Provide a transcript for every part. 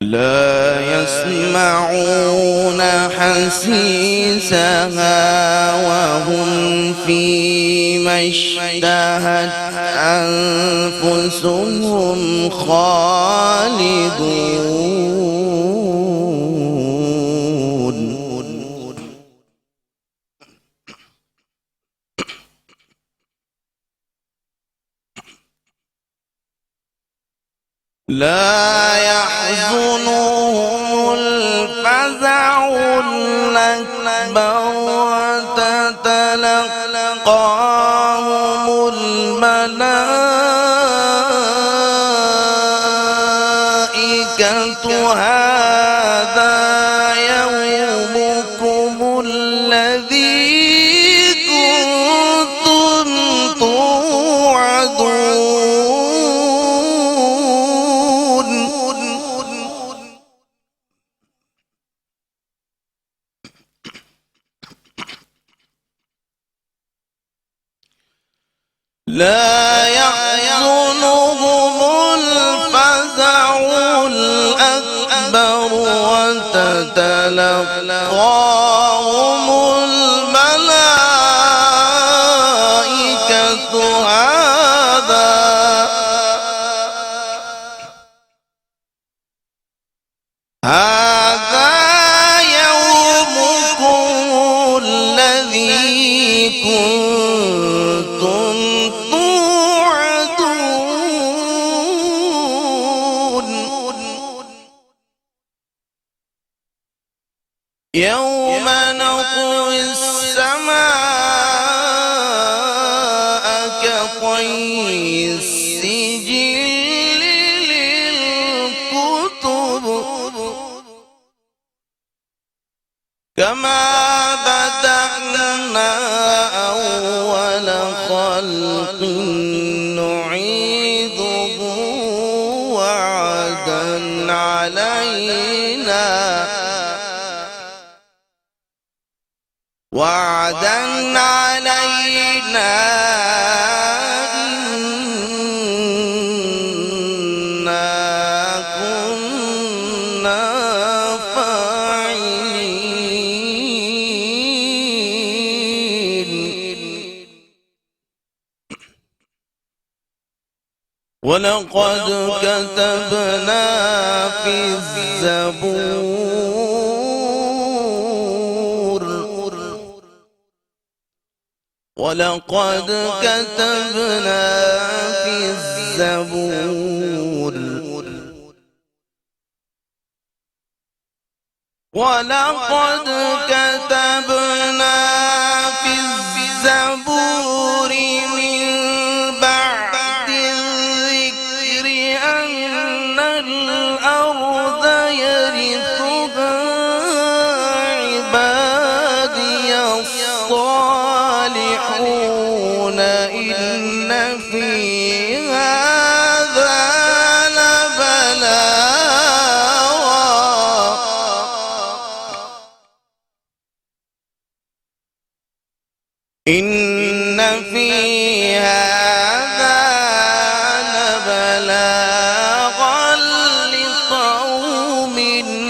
لا يسمعون حسيسها وهم فيما اشتهت أنفسهم خالدون. لا يحزنهم الفزع الأكبر وتتلقاهم الملائكة هذا يومكم الذي كنتم توعدون. لا يحزنهم الفزع الأكبر وتتلقاهم الملائكة هذا يومكم الذي كنتم توعدون. يوم نطوي السماء كطي السجل للكتب كما بدأنا أول خلق نعيده وعدا علينا إنا كنا فاعلين ولقد كتبنا في الزبور ولقد كتبنا في الزبور ولقد كتبنا في الزبور من بعد الذكر أن الأرض يرثها عبادي الصالحون إن في هذا لبلاغا إن في هذا لبلاغا لقوم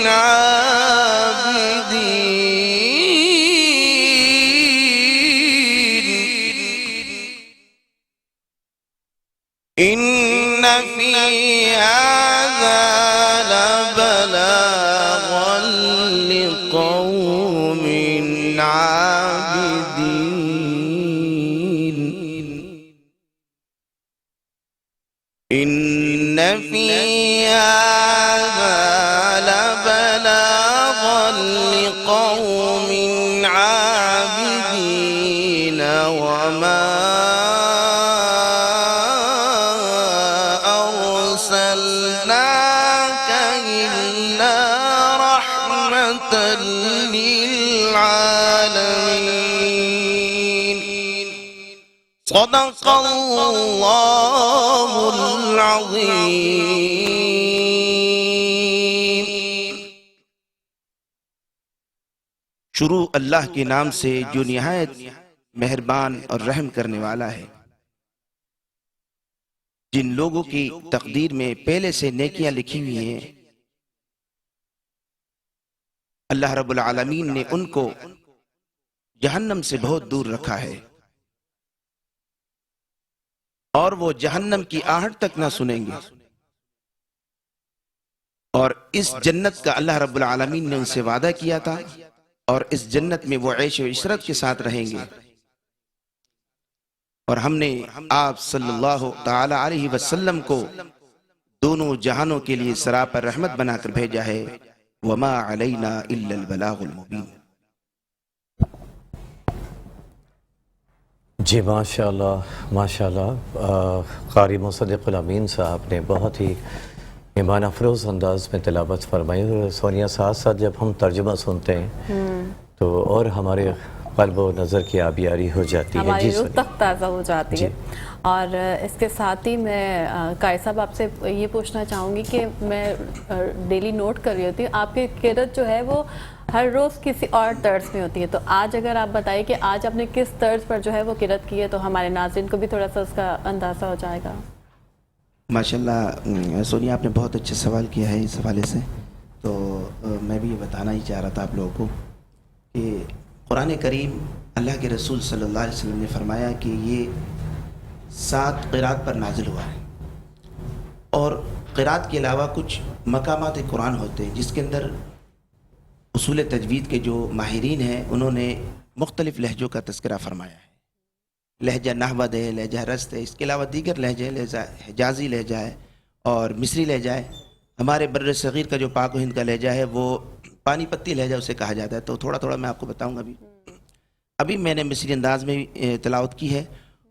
عابدين إن في هذا لبلاغا لقوم عابدين إن في هذا لبلاغا لقوم عابدين وما أرسلناك إلا رحمة للعالمين صدق الله العظيم شروع اللہ کے نام سے جو نہایت مہربان اور رحم کرنے والا ہے۔ جن لوگوں کی تقدیر میں پہلے سے نیکیاں لکھی ہوئی ہیں، اللہ رب العالمین نے ان کو جہنم سے بہت دور رکھا ہے، اور وہ جہنم کی آہٹ تک نہ سنیں گے، اور اس جنت کا اللہ رب العالمین نے ان سے وعدہ کیا تھا، اور اس جنت میں وہ عیش و عشرت کے ساتھ رہیں گے۔ اور ہم نے آپ صلی اللہ تعالی علیہ وسلم کو دونوں جہانوں کے لیے سراپر رحمت بنا کر بھیجا ہے، وما علینا الا البلاغ المبین۔ جی ماشاءاللہ ماشاءاللہ، قاری مصدق الامین صاحب نے بہت ہی ایمان افروز انداز میں تلاوت فرمائی، اور سونیا ساتھ ساتھ جب ہم ترجمہ سنتے ہیں تو اور ہمارے قلب و نظر کی آبیاری ہو جاتی ہے، ہماری روح سنیے۔ تک تازہ ہو جاتی ہے۔ اور اس کے ساتھ ہی میں قاری صاحب آپ سے یہ پوچھنا چاہوں گی کہ میں ڈیلی نوٹ کر رہی ہوتی ہوں آپ کی قرأت جو ہے وہ ہر روز کسی اور طرز میں ہوتی ہے، تو آج اگر آپ بتائیں کہ آج آپ نے کس طرز پر جو ہے وہ قرأت کی ہے تو ہمارے ناظرین کو بھی تھوڑا سا اس کا اندازہ ہو جائے گا۔ ماشاءاللہ سونیا، آپ نے بہت اچھا سوال کیا ہے اس حوالے سے، تو میں بھی یہ بتانا ہی چاہ رہا تھا آپ لوگوں کو کہ قرآن کریم اللہ کے رسول صلی اللہ علیہ وسلم نے فرمایا کہ یہ 7 قرات پر نازل ہوا ہے، اور قرات کے علاوہ کچھ مقامات قرآن ہوتے ہیں جس کے اندر اصول تجوید کے جو ماہرین ہیں انہوں نے مختلف لہجوں کا تذکرہ فرمایا ہے۔ لہجہ نحوت ہے، لہجہ رست ہے، اس کے علاوہ دیگر لہجے، لہجہ حجازی لہجہ ہے اور مصری لہجہ ہے۔ ہمارے بر صغیر کا جو پاک و ہند کا لہجہ ہے وہ پانی پتی لہجہ اسے کہا جاتا ہے. تو تھوڑا تھوڑا میں آپ کو بتاؤں گا. ابھی میں نے مصری انداز میں تلاوت کی ہے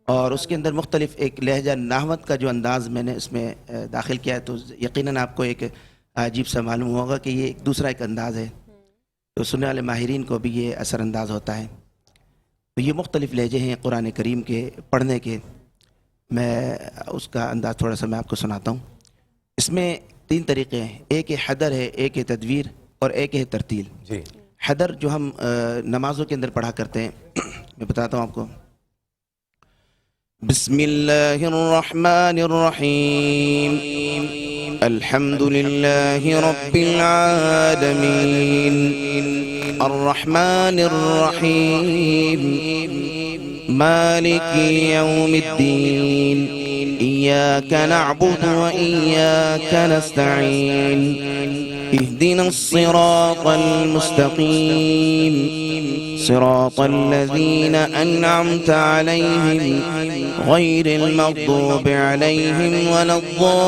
اور اس کے اندر مختلف ایک لہجہ نحوت کا جو انداز میں نے اس میں داخل کیا ہے, تو یقیناً آپ کو ایک عجیب سا معلوم ہوگا کہ یہ ایک دوسرا ایک انداز ہے, تو سننے والے ماہرین کو بھی یہ اثر انداز ہوتا ہے. تو یہ مختلف لہجے ہیں قرآن کریم کے پڑھنے کے. میں اس کا انداز تھوڑا سا میں آپ کو سناتا ہوں. اس میں 3 طریقے ہیں. ایک حدر ہے, ایک ہے تدویر اور ایک ہے ترتیل. جی حدر جو ہم نمازوں کے اندر پڑھا کرتے ہیں, میں بتاتا ہوں آپ کو. بسم اللہ الرحمن الرحیم الحمد للہ رب العالمین الرحمن الرحیم مالک یوم الدین ایاک نعبد و ایاک نستعین اهدنا الصراط المستقیم صراط الذين أنعمت عليهم غير المغضوب عليهم ولا الضالين.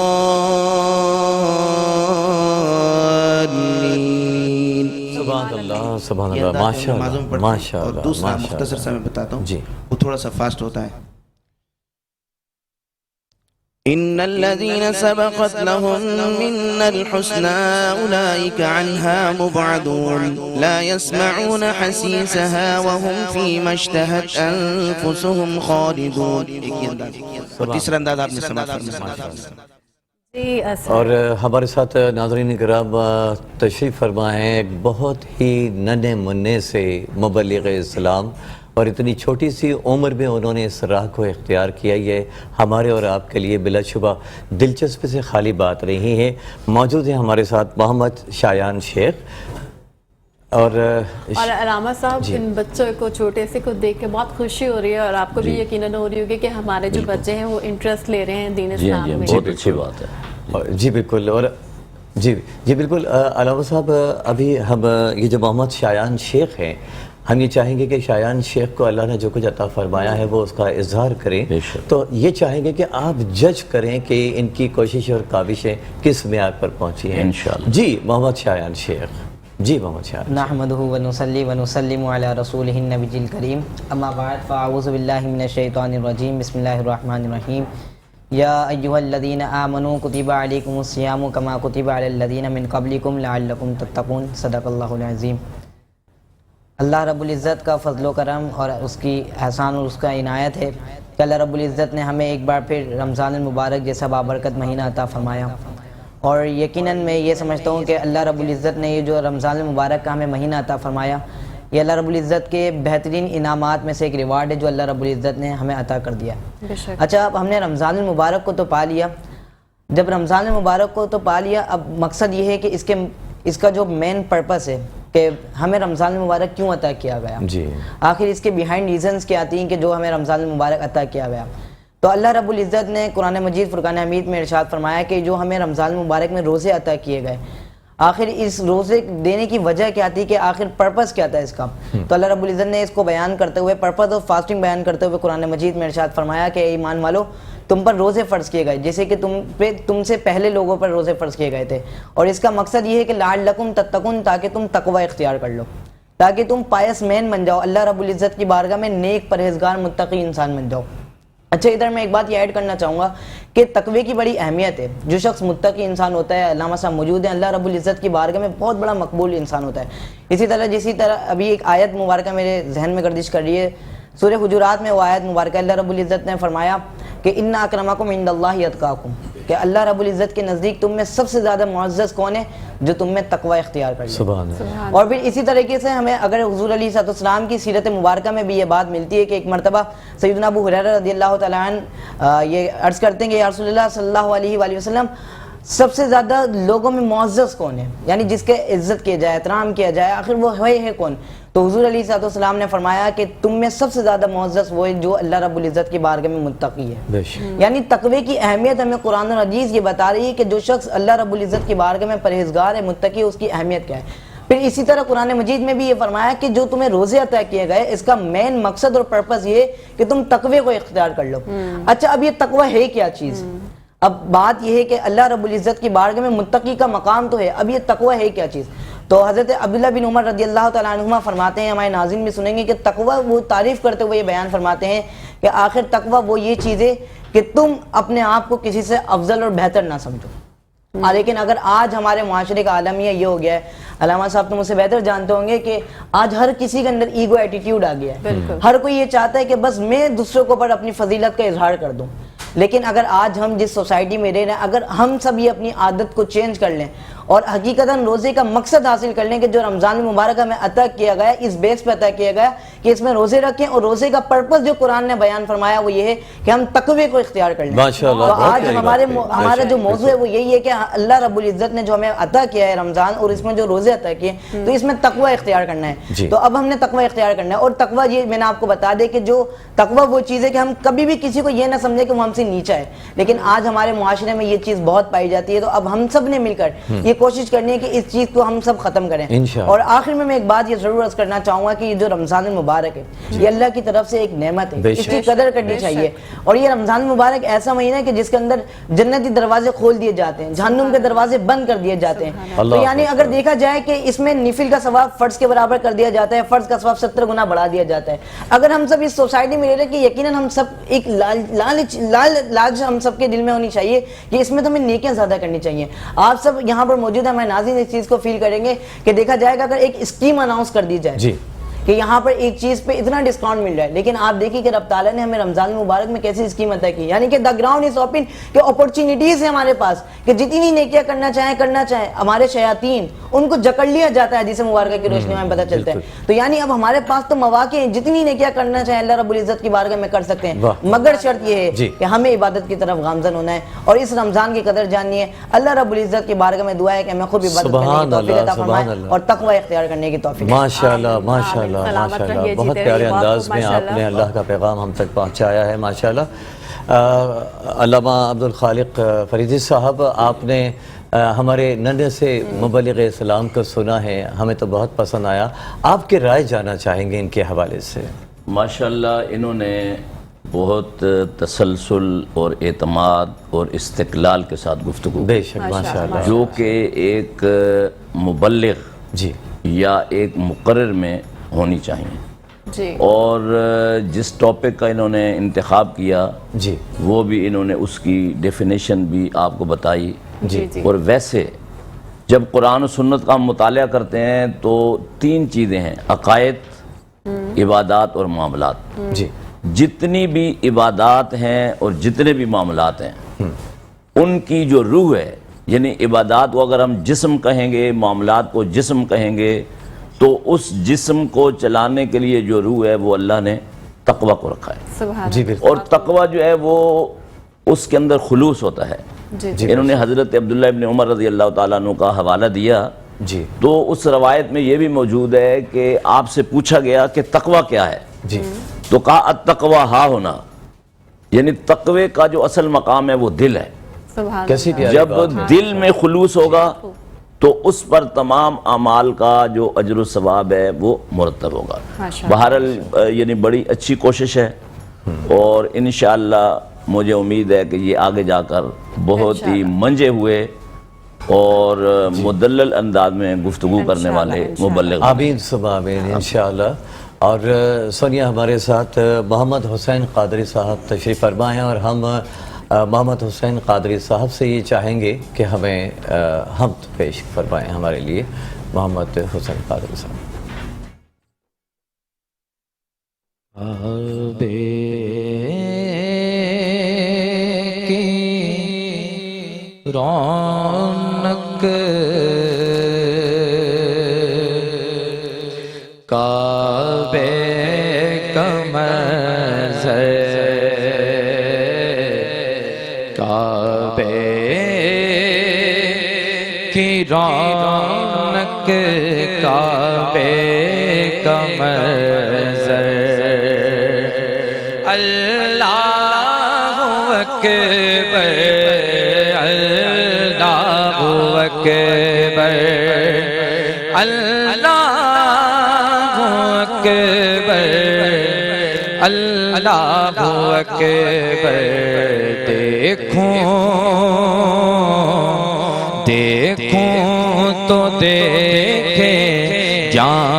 سبحان اللہ سبحان یہ اللہ انداز ماشاء نمازوں اللہ میں پڑھتے ہیں. ماشاء اور اللہ دوسرا ماشاء مختصر اللہ. سا میں بتاتا ہوں, جی وہ تھوڑا سا فاسٹ ہوتا ہے. ان الذين سبقت لهم منا الحسنى اولئك عنها مبعدون لا يسمعون حسيسها وهم فيما اشتهت انفسهم خالدون. اور تیسرا انداز آپ نے سماعت فرمایا. جی اور ہمارے ساتھ ناظرین کرام تشریف فرما ہیں ایک بہت ہی ننھے منع سے مبلغ اسلام, اور اتنی چھوٹی سی عمر میں انہوں نے اس راہ کو اختیار کیا. یہ ہمارے اور آپ کے لیے بلا شبہ دلچسپی سے خالی بات نہیں ہے. موجود ہیں ہمارے ساتھ محمد شایان شیخ. اور علامہ صاحب, ان بچوں کو چھوٹے سے کو دیکھ کے بہت خوشی ہو رہی ہے, اور آپ کو بھی یقیناً ہو رہی ہوگی کہ ہمارے جو بچے ہیں وہ انٹرسٹ لے رہے ہیں دین اسلام میں. بہت اچھی بات ہے. جی بالکل. اور جی بالکل علامہ صاحب, ابھی ہم یہ جو محمد شایان شیخ ہیں, ہم یہ چاہیں گے کہ شایان شیخ کو اللہ نے جو کچھ عطا فرمایا ہے وہ اس کا اظہار کریں. تو یہ چاہیں گے کہ آپ جج کریں کہ ان کی کوشش اور کاوشیں کس معیار پر پہنچی ہیں انشاءاللہ. جی محمد شایان شیخ. جی محمد شایان. نحمدہ ونصلی ونسلم علی رسولہ النبی الکریم, اما بعد فاعوذ باللہ من الشیطان الرجیم, بسم اللہ الرحمن الرحیم. یا ایہا الذین آمنوا کتب علیکم الصیام کما کتب علی الذین من قبلکم لعلکم تتقون. صدق اللہ العظیم. اللہ رب العزت کا فضل و کرم اور اس کی احسان اور اس کا عنایت ہے کہ اللہ رب العزت نے ہمیں ایک بار پھر رمضان المبارک جیسا بابرکت مہینہ عطا فرمایا. اور یقیناً میں یہ سمجھتا ہوں کہ اللہ رب العزت نے یہ جو رمضان المبارک کا ہمیں مہینہ عطا فرمایا, یہ اللہ رب العزت کے بہترین انعامات میں سے ایک ریوارڈ ہے جو اللہ رب العزت نے ہمیں عطا کر دیا. اچھا, اب ہم نے رمضان المبارک کو تو پا لیا. جب رمضان المبارک کو تو پا لیا, اب مقصد یہ ہے کہ اس کا جو مین پرپس ہے کہ ہمیں رمضان المبارک کیوں عطا کیا گیا, آخر اس کے بیہائنڈ ریزنز کیا آتی ہیں کہ جو ہمیں رمضان المبارک عطا کیا گیا. تو اللہ رب العزت نے قرآن مجید فرقان حمید میں ارشاد فرمایا کہ جو ہمیں رمضان المبارک میں روزے عطا کیے گئے, آخر اس روزے دینے کی وجہ کیا تھی, کہ آخر پرپس کیا تھا اس کا. تو اللہ رب العزت نے اس کو بیان کرتے ہوئے, پرپس آف فاسٹنگ بیان کرتے ہوئے قرآن مجید میں ارشاد فرمایا کہ اے ایمان والو, تم پر روزے فرض کیے گئے جیسے کہ تم سے پہلے لوگوں پر روزے فرض کیے گئے تھے. اور اس کا مقصد یہ ہے کہ لعلکم تتقون, تاکہ تم تقوی اختیار کر لو, تاکہ تم پائس مین بن جاؤ, اللہ رب العزت کی بارگاہ میں نیک پرہیزگار متقی انسان بن جاؤ. اچھا, ادھر میں ایک بات یہ ایڈ کرنا چاہوں گا کہ تقوی کی بڑی اہمیت ہے. جو شخص متقی انسان ہوتا ہے, علامہ صاحب موجود ہیں, اللہ رب العزت کی بارگاہ میں بہت بڑا مقبول انسان ہوتا ہے. اسی طرح ابھی ایک آیت مبارکہ میرے ذہن میں گردش کر رہی ہے, سورہ حجرات میں وہ آیت مبارکہ, اللہ رب العزت نے فرمایا کہ ان اکرمکم عند اللہ اتقاکم, کہ اللہ رب العزت کے نزدیک تم میں سب سے زیادہ معزز کون ہے, جو تم میں تقوی اختیار کر لے. سبحان اللہ. اور پھر اسی طریقے سے ہمیں اگر حضور علیہ السلام کی سیرت مبارکہ میں بھی یہ بات ملتی ہے کہ ایک مرتبہ سیدنا ابو ہریرہ رضی اللہ تعالیٰ عنہ یہ عرض کرتے ہیں کہ یا رسول اللہ صلی اللہ علیہ وآلہ وسلم, سب سے زیادہ لوگوں میں معزز کون ہے, یعنی جس کے عزت کیا جائے, احترام کیا جائے, آخر وہ ہے کون. تو حضور علیہ السلام نے فرمایا کہ تم میں سب سے زیادہ معزز وہ ہے جو اللہ رب العزت کی بارگاہ میں متقی ہے. یعنی تقوی کی اہمیت ہمیں قرآن اور حدیث یہ بتا رہی ہے کہ جو شخص اللہ رب العزت کی بارگاہ میں پرہیزگار ہے, متقی ہے, اس کی اہمیت کیا ہے. پھر اسی طرح قرآن مجید میں بھی یہ فرمایا کہ جو تمہیں روزے عطا کیے گئے, اس کا مین مقصد اور پرپس یہ کہ تم تقوی کو اختیار کر لو. اچھا, اب یہ تقوی ہے کیا چیز؟ اب بات یہ ہے کہ اللہ رب العزت کی بارگاہ میں متقی کا مقام تو ہے, اب یہ تقوی ہے کیا چیز؟ تو حضرت عبداللہ بن عمر رضی اللہ تعالیٰ عنہما فرماتے ہیں, ہمارے ناظرین بھی سنیں گے کہ تقوی, وہ تعریف کرتے ہوئے یہ بیان فرماتے ہیں کہ آخر تقوی وہ یہ چیز ہے کہ تم اپنے آپ کو کسی سے افضل اور بہتر نہ سمجھو. لیکن اگر آج ہمارے معاشرے کا عالمیہ یہ ہو گیا ہے, علامہ صاحب تو مجھ سے بہتر جانتے ہوں گے کہ آج ہر کسی کے اندر ایگو ایٹیٹیوڈ آ گیا ہے. ہر کوئی یہ چاہتا ہے کہ بس میں دوسروں کے اوپر اپنی فضیلت کا اظہار کر دوں. لیکن اگر آج ہم جس سوسائٹی میں رہ رہے ہیں, اگر ہم سب یہ اپنی عادت کو چینج کر لیں اور حقیقتاً روزے کا مقصد حاصل کر لیں کہ جو رمضان المبارک ہمیں عطا کیا گیا ہے اس بیس پہ عطا کیا گیا کہ اس میں روزے رکھیں, اور روزے کا پرپس جو قرآن نے بیان فرمایا وہ یہ ہے کہ ہم تقوی کو اختیار کر لیں. ماشاءاللہ, تو آج ہمارا جو موضوع ہے وہ یہی ہے کہ اللہ رب العزت نے جو ہمیں عطا کیا ہے رمضان, اور اس میں جو روزے عطا کیے تو اس میں تقوی اختیار کرنا ہے. تو اب ہم نے تقوی اختیار کرنا ہے, اور تقوی یہ میں نے آپ کو بتا دے کہ جو تقوی وہ چیز ہے کہ ہم کبھی بھی کسی کو یہ نہ سمجھے کہ وہ ہم سے نیچا ہے, لیکن آج ہمارے معاشرے میں یہ چیز بہت پائی جاتی ہے. تو اب ہم سب نے مل کر یہ کوشش کرنی ہے کہ اس چیز کو ہم سب ختم کریں. اور آخر میں ایک بات یہ ضرور عرض کرنا چاہوں گا کہ یہ جو رمضان المبارک ہے یہ اللہ کی طرف سے ایک نعمت ہے, اس کی قدر کرنی چاہیے. اور یہ رمضان المبارک ایسا مہینہ ہے کہ جس کے اندر جنتی دروازے کھول دیے جاتے ہیں, جہنم کے دروازے بند کر دیے جاتے ہیں. تو یعنی اگر دیکھا جائے کہ اس میں نفل کا ثواب فرض کے برابر کر دیا جاتا ہے, فرض کا ثواب 70 گنا بڑھا دیا جاتا ہے. اگر ہم سب اس سوسائٹی میں رہ رہے کہ یقیناً ہم سب ایک لالچ ہم سب کے دل میں ہونی چاہیے کہ اس میں تو ہمیں نیکیاں زیادہ کرنی چاہیے. آپ سب یہاں پر موجود ہیں, ہمارے ناظرین اس چیز کو فیل کریں گے کہ دیکھا جائے گا اگر ایک اسکیم اناؤنس کر دی جائے کہ یہاں پر ایک چیز پہ اتنا ڈسکاؤنٹ مل رہا ہے, لیکن آپ دیکھیں کہ رب تعالیٰ نے ہمیں رمضان المبارک میں کیسی اسکیم عطا کی, یعنی کہ دا گراؤنڈ از اوپن, کہ اپرچونیٹیز ہیں ہمارے پاس کہ جتنی نیکیاں کرنا چاہیں. ہمارے شیاطین ان کو جکڑ لیا جاتا ہے, حدیث مبارکہ کی روشنی میں پتہ چلتا ہے. تو یعنی اب ہمارے پاس تو مواقع ہیں, جتنی نیکیاں کرنا چاہیں اللہ رب العزت کی بارگاہ میں کر سکتے ہیں, مگر شرط یہ ہے کہ ہمیں عبادت کی طرف گامزن ہونا ہے اور اس رمضان کی قدر جاننی ہے. اللہ رب العزت کی بارگاہ میں دعا ہے کہ ہمیں خود عبادت کرنے کی توفیق عطا فرمائے اور تقوی اختیار کرنے کی توفیق. ماشاءاللہ ماشاءاللہ ماشاءاللہ, بہت پیارے انداز میں آپ نے اللہ کا پیغام ہم تک پہنچایا ہے ماشاءاللہ. علامہ عبدالخالق فریدی صاحب, آپ نے ہمارے ننھے سے مبلغ اسلام کو سنا ہے, ہمیں تو بہت پسند آیا. آپ کی رائے جاننا چاہیں گے ان کے حوالے سے. ماشاءاللہ انہوں نے بہت تسلسل اور اعتماد اور استقلال کے ساتھ گفتگو, بے شک ماشاءاللہ, جو کہ ایک مبلغ یا ایک مقرر میں ہونی چاہیے. اور جس ٹاپک کا انہوں نے انتخاب کیا وہ بھی انہوں نے اس کی ڈیفینیشن بھی آپ کو بتائی. اور ویسے جب قرآن و سنت کا ہم مطالعہ کرتے ہیں تو 3 چیزیں ہیں, عقائد, عبادات اور معاملات. جتنی بھی عبادات ہیں اور جتنے بھی معاملات ہیں ان کی جو روح ہے, یعنی عبادات کو اگر ہم جسم کہیں گے, معاملات کو جسم کہیں گے, تو اس جسم کو چلانے کے لیے جو روح ہے وہ اللہ نے تقوی کو رکھا ہے. اور تقوی جو ہے وہ اس کے اندر خلوص ہوتا ہے. انہوں نے حضرت عبداللہ ابن عمر رضی اللہ تعالیٰ عنہ کا حوالہ دیا, تو اس روایت میں یہ بھی موجود ہے کہ آپ سے پوچھا گیا کہ تقوی کیا ہے, تو کہا التقوی ہا ہونا, یعنی تقوی کا جو اصل مقام ہے وہ دل ہے. جب دل میں خلوص ہوگا تو اس پر تمام اعمال کا جو اجر و ثواب ہے وہ مرتب ہوگا. بہرحال یعنی بڑی اچھی کوشش ہے, اور انشاءاللہ مجھے امید ہے کہ یہ آگے جا کر بہت ہی منجے ہوئے اور مدلل انداز میں گفتگو کرنے والے مبلغ. آمین ثم آمین انشاءاللہ. اور سونیا ہمارے ساتھ محمد حسین قادری صاحب تشریف فرما ہیں, اور ہم محمد حسین قادری صاحب سے یہ چاہیں گے کہ ہمیں حمد پیش فرمائیں ہمارے لیے. محمد حسین قادری صاحب. رونق کعبے کا منظر, کعبے کی رونق, کعبے کا منظر, اللہ اکبر, اللہ اکبر, اللہ اکبر, اللہ اکبر. دیکھوں تو دیکھے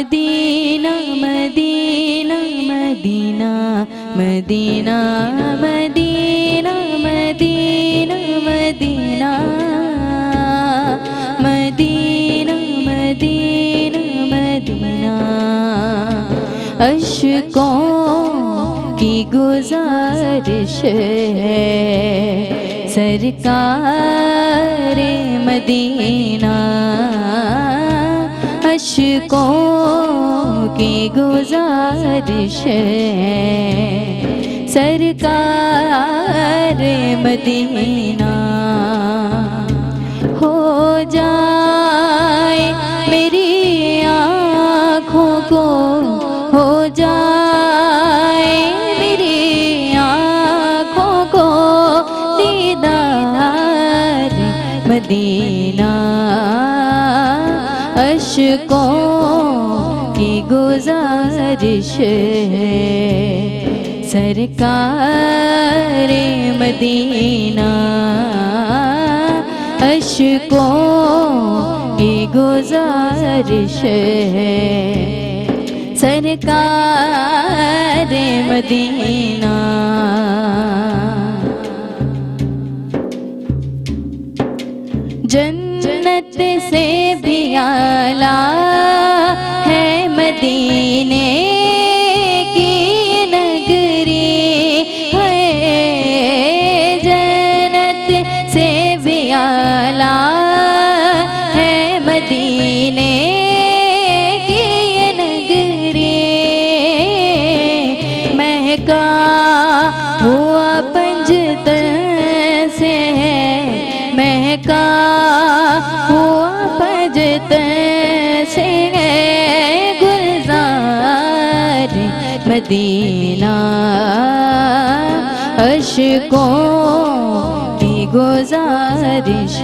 مدینہ مدینہ مدینہ مدینہ مدینہ مدینہ مدینہ مدینہ مدینہ مدینہ اشکوں کی گزارش ہے سرکار مدینہ اشکوں کی گزارش ہے سرکار مدینہ ہو جائے میری آنکھوں کو ہو جائے میری آنکھوں کو دیدار مدینہ اشکوں کی گزارش ہے سرکار مدینہ اشکوں کی گزارش ہے سرکار مدینہ جنت سے بھی اعلیٰ ہے مدینے کی نگری ہے جنت سے بھی اعلیٰ ہے مدینے کی نگری مہکا ہوا پنجتن سے ہے مہکا ہوا پنجتن سے ہے گلزار مدینہ اشکوں کی گزارش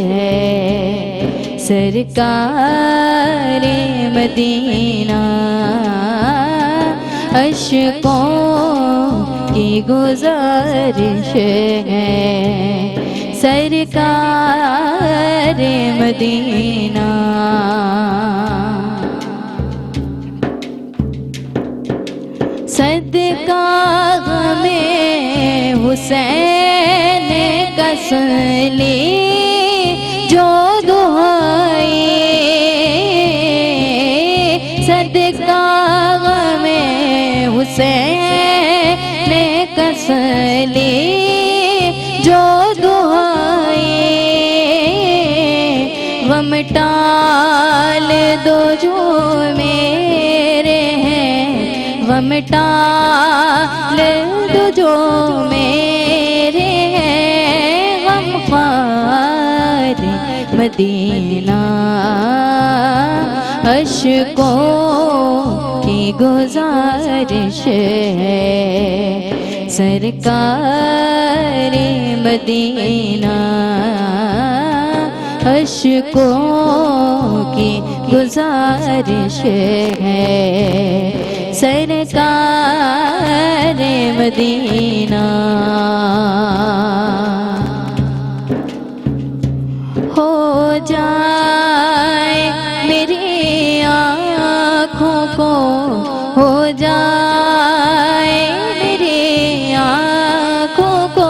ہے سرکار مدینہ اشکوں کی گزارش ہے سرکار مدینہ صدقہ غم حسین کا سن لی جو دعائیں صدقہ غم حسین کا سن لی جو دعائیں غم ٹال دو جو میرے ہیں غم ٹال دو جو میرے ہیں غم خوار مدینہ اشکوں کی گزارش ہے سرکار مدینہ اشکوں کی گزارش ہے سرکار مدینہ ہو جائے میری آنکھوں کو ہو جائے میری آنکھوں کو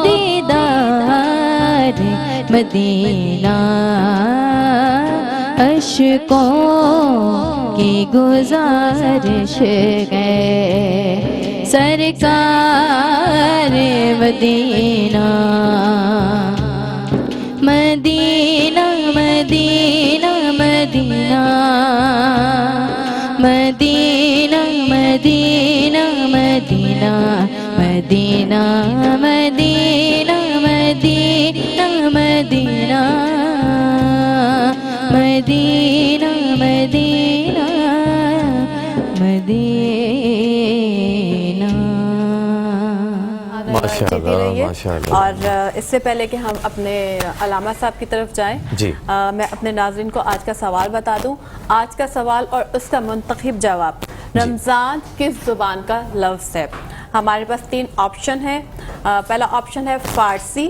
دیدار مدینہ اشکوں کی گزارش ہے سرکار مدینہ مدینہ مدینہ مدینہ مدینہ مدینہ مدینہ مدینہ مدینہ مدینہ مدینہ مدینہ مدینہ مدینہ ماشاءاللہ اور اس سے پہلے کہ ہم اپنے علامہ صاحب کی طرف جائیں جی میں اپنے ناظرین کو آج کا سوال بتا دوں آج کا سوال اور اس کا منتخب جواب رمضان کس زبان کا لفظ ہے ہمارے پاس 3 آپشن ہے پہلا آپشن ہے فارسی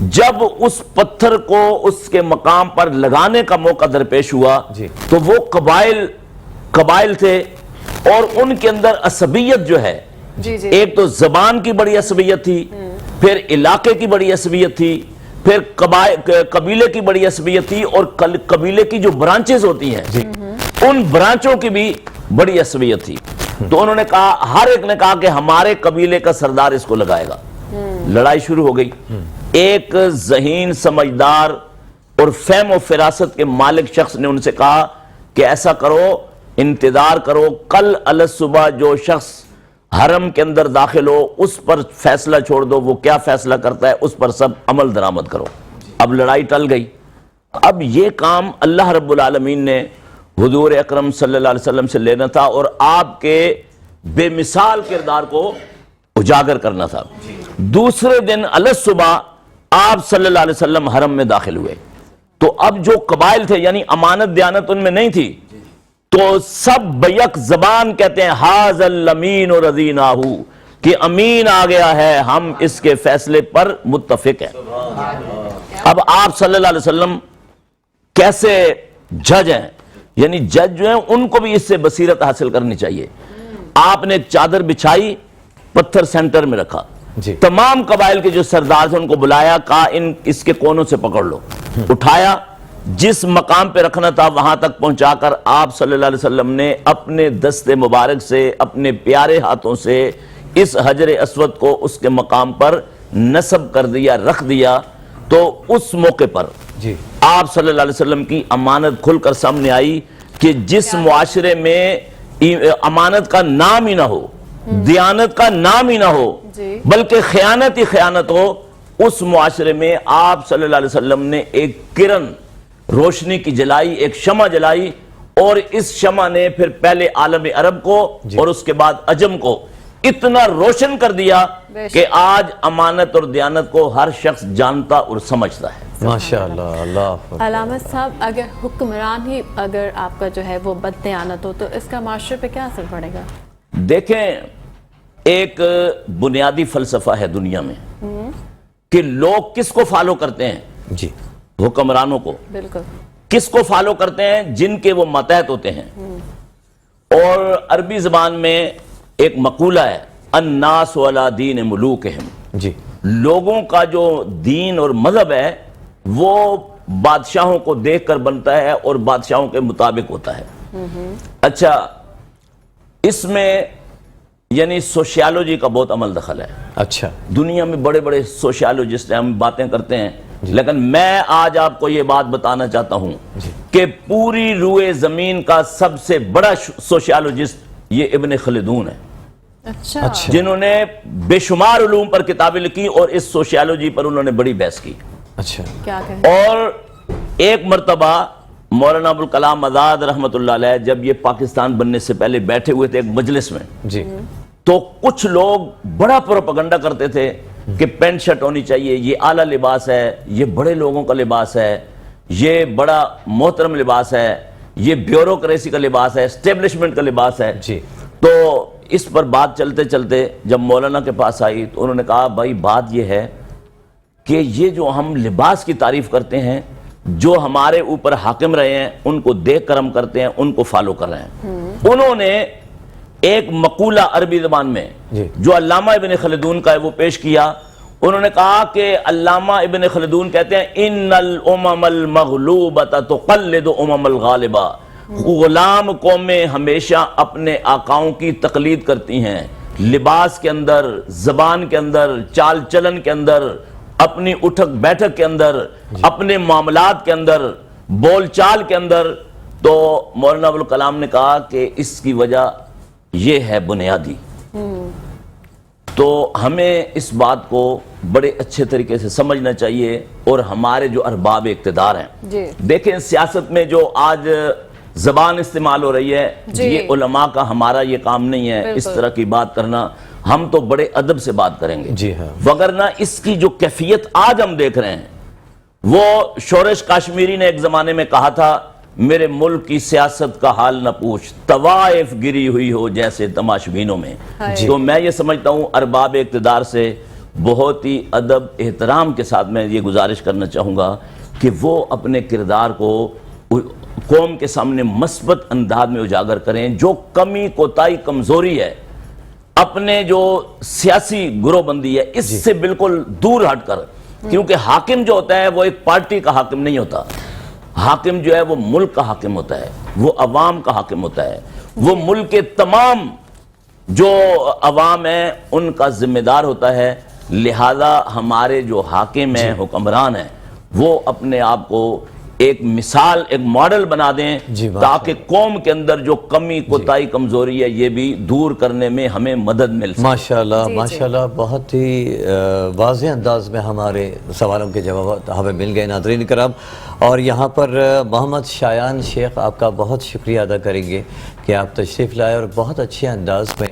جب اس پتھر کو اس کے مقام پر لگانے کا موقع درپیش ہوا تو وہ قبائل تھے اور ان کے اندر عصبیت جو ہے، ایک تو زبان کی بڑی عصبیت تھی، پھر علاقے کی بڑی عصبیت تھی، پھر قبیلے کی بڑی عصبیت تھی، اور قبیلے کی جو برانچز ہوتی ہیں ان برانچوں کی بھی بڑی عصبیت تھی۔ تو انہوں نے کہا، ہر ایک نے کہا کہ ہمارے قبیلے کا سردار اس کو لگائے گا۔ لڑائی شروع ہو گئی۔ ایک ذہین سمجھدار اور فہم و فراست کے مالک شخص نے ان سے کہا کہ ایسا کرو، انتظار کرو، کل الصبح جو شخص حرم کے اندر داخل ہو اس پر فیصلہ چھوڑ دو، وہ کیا فیصلہ کرتا ہے اس پر سب عمل درآمد کرو۔ اب لڑائی ٹل گئی۔ اب یہ کام اللہ رب العالمین نے حضور اکرم صلی اللہ علیہ وسلم سے لینا تھا اور آپ کے بے مثال کردار کو اجاگر کرنا تھا۔ دوسرے دن الصبح آپ صلی اللہ علیہ وسلم حرم میں داخل ہوئے تو اب جو قبائل تھے، یعنی امانت دیانت ان میں نہیں تھی، تو سب بیک زبان کہتے ہیں حاذ الامین رضیناہو، کہ امین آ گیا ہے، ہم اس کے فیصلے پر متفق ہیں۔ اب آپ صلی اللہ علیہ وسلم کیسے جج ہیں، یعنی جج جو ہیں ان کو بھی اس سے بصیرت حاصل کرنی چاہیے۔ آپ نے ایک چادر بچھائی، پتھر سینٹر میں رکھا، تمام قبائل کے جو سردار تھے ان کو بلایا، کہا اس کے کونوں سے پکڑ لو، اٹھایا، جس مقام پہ رکھنا تھا وہاں تک پہنچا کر آپ صلی اللہ علیہ وسلم نے اپنے دست مبارک سے، اپنے پیارے ہاتھوں سے اس حجر اسود کو اس کے مقام پر نصب کر دیا، رکھ دیا۔ تو اس موقع پر آپ صلی اللہ علیہ وسلم کی امانت کھل کر سامنے آئی کہ جس معاشرے میں امانت کا نام ہی نہ ہو، دیانت کا نام ہی نہ ہو، بلکہ خیانت ہی خیانت ہو، اس معاشرے میں آپ صلی اللہ علیہ وسلم نے ایک کرن روشنی کی جلائی، ایک شمع جلائی، اور اس شمع نے پھر پہلے عالم عرب کو اور اس کے بعد عجم کو اتنا روشن کر دیا کہ آج امانت اور دیانت کو ہر شخص جانتا اور سمجھتا ہے۔ ماشاءاللہ، اللہ علامت صاحب، اگر حکمران ہی اگر آپ کا جو ہے وہ بد دیانت ہو تو اس کا معاشرے پہ کیا اثر پڑے گا؟ دیکھیں، ایک بنیادی فلسفہ ہے دنیا میں کہ لوگ کس کو فالو کرتے ہیں؟ حکمرانوں کو۔ بالکل۔ کس کو فالو کرتے ہیں؟ جن کے وہ ماتحت ہوتے ہیں۔ اور عربی زبان میں ایک مقولہ ہے، الناس علی دین ملوکہم، لوگوں کا جو دین اور مذہب ہے وہ بادشاہوں کو دیکھ کر بنتا ہے اور بادشاہوں کے مطابق ہوتا ہے۔ اچھا، اس میں یعنی سوشیالوجی کا بہت عمل دخل ہے۔ اچھا، دنیا میں بڑے بڑے سوشیالوجسٹ ہیں، ہم باتیں کرتے ہیں، لیکن میں آج آپ کو یہ بات بتانا چاہتا ہوں کہ پوری روئے زمین کا سب سے بڑا سوشیالوجسٹ یہ ابن خلدون ہے، جنہوں نے بے شمار علوم پر کتابیں لکھی اور اس سوشیالوجی پر انہوں نے بڑی بحث کی۔ اور ایک مرتبہ مولانا ابوالکلام آزاد رحمۃ اللہ علیہ جب یہ پاکستان بننے سے پہلے بیٹھے ہوئے تھے ایک مجلس میں، تو کچھ لوگ بڑا پروپیگنڈا کرتے تھے کہ پینٹ شرٹ ہونی چاہیے، یہ اعلیٰ لباس ہے، یہ بڑے لوگوں کا لباس ہے، یہ بڑا محترم لباس ہے، یہ بیوروکریسی کا لباس ہے، اسٹیبلشمنٹ کا لباس ہے۔ تو اس پر بات چلتے چلتے جب مولانا کے پاس آئی تو انہوں نے کہا، بھائی بات یہ ہے کہ یہ جو ہم لباس کی تعریف کرتے ہیں، جو ہمارے اوپر حاکم رہے ہیں ان کو دیکھ کر ہم کرتے ہیں، ان کو فالو کر رہے ہیں۔ انہوں نے ایک مقولہ عربی زبان میں جو علامہ ابن خلدون کا ہے وہ پیش کیا۔ انہوں نے کہا کہ علامہ ابن خلدون کہتے ہیں، ان الامم المغلوبۃ تقلد امم الغالبہ، غلام قومیں ہمیشہ اپنے آقاؤں کی تقلید کرتی ہیں، لباس کے اندر، زبان کے اندر، چال چلن کے اندر، اپنی اٹھک بیٹھک کے اندر، اپنے معاملات کے اندر، بول چال کے اندر۔ تو مولانا ابوالکلام نے کہا کہ اس کی وجہ یہ ہے بنیادی۔ تو ہمیں اس بات کو بڑے اچھے طریقے سے سمجھنا چاہیے، اور ہمارے جو ارباب اقتدار ہیں، دیکھیں سیاست میں جو آج زبان استعمال ہو رہی ہے، یہ علماء کا ہمارا یہ کام نہیں ہے اس طرح کی بات کرنا، ہم تو بڑے ادب سے بات کریں گے، وگرنہ اس کی جو کیفیت آج ہم دیکھ رہے ہیں، وہ شورش کاشمیری نے ایک زمانے میں کہا تھا، میرے ملک کی سیاست کا حال نہ پوچھ، طوائف گری ہوئی ہو جیسے تماشبینوں میں۔ تو میں یہ سمجھتا ہوں ارباب اقتدار سے بہت ہی ادب احترام کے ساتھ میں یہ گزارش کرنا چاہوں گا کہ وہ اپنے کردار کو قوم کے سامنے مثبت انداز میں اجاگر کریں. جو کمی کوتاہی کمزوری ہے اپنے جو سیاسی گروہ بندی ہے اس سے بالکل دور ہٹ کر, کیونکہ حاکم جو ہوتا ہے وہ ایک پارٹی کا حاکم نہیں ہوتا, حاکم جو ہے وہ ملک کا حاکم ہوتا ہے, وہ عوام کا حاکم ہوتا ہے, وہ ملک کے تمام جو عوام ہیں ان کا ذمہ دار ہوتا ہے. لہذا ہمارے جو حاکم ہیں حکمران ہیں وہ اپنے آپ کو ایک مثال ایک ماڈل بنا دیں تاکہ قوم کے اندر جو کمی کوتاہی کمزوری ہے یہ بھی دور کرنے میں ہمیں مدد مل سکے. ماشاءاللہ ماشاءاللہ بہت ہی واضح انداز میں ہمارے سوالوں کے جوابات ہمیں مل گئے ناظرین کرام. اور یہاں پر محمد شایان شیخ آپ کا بہت شکریہ ادا کریں گے کہ آپ تشریف لائے اور بہت اچھے انداز میں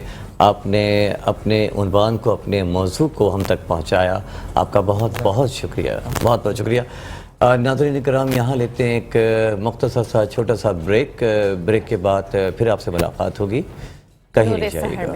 آپ نے اپنے عنوان کو اپنے موضوع کو ہم تک پہنچایا. آپ کا بہت بہت شکریہ, بہت بہت شکریہ. ناظرین کرام یہاں لیتے ہیں ایک مختصر سا چھوٹا سا بریک کے بعد پھر آپ سے ملاقات ہوگی, کہیں نہیں جائے گا.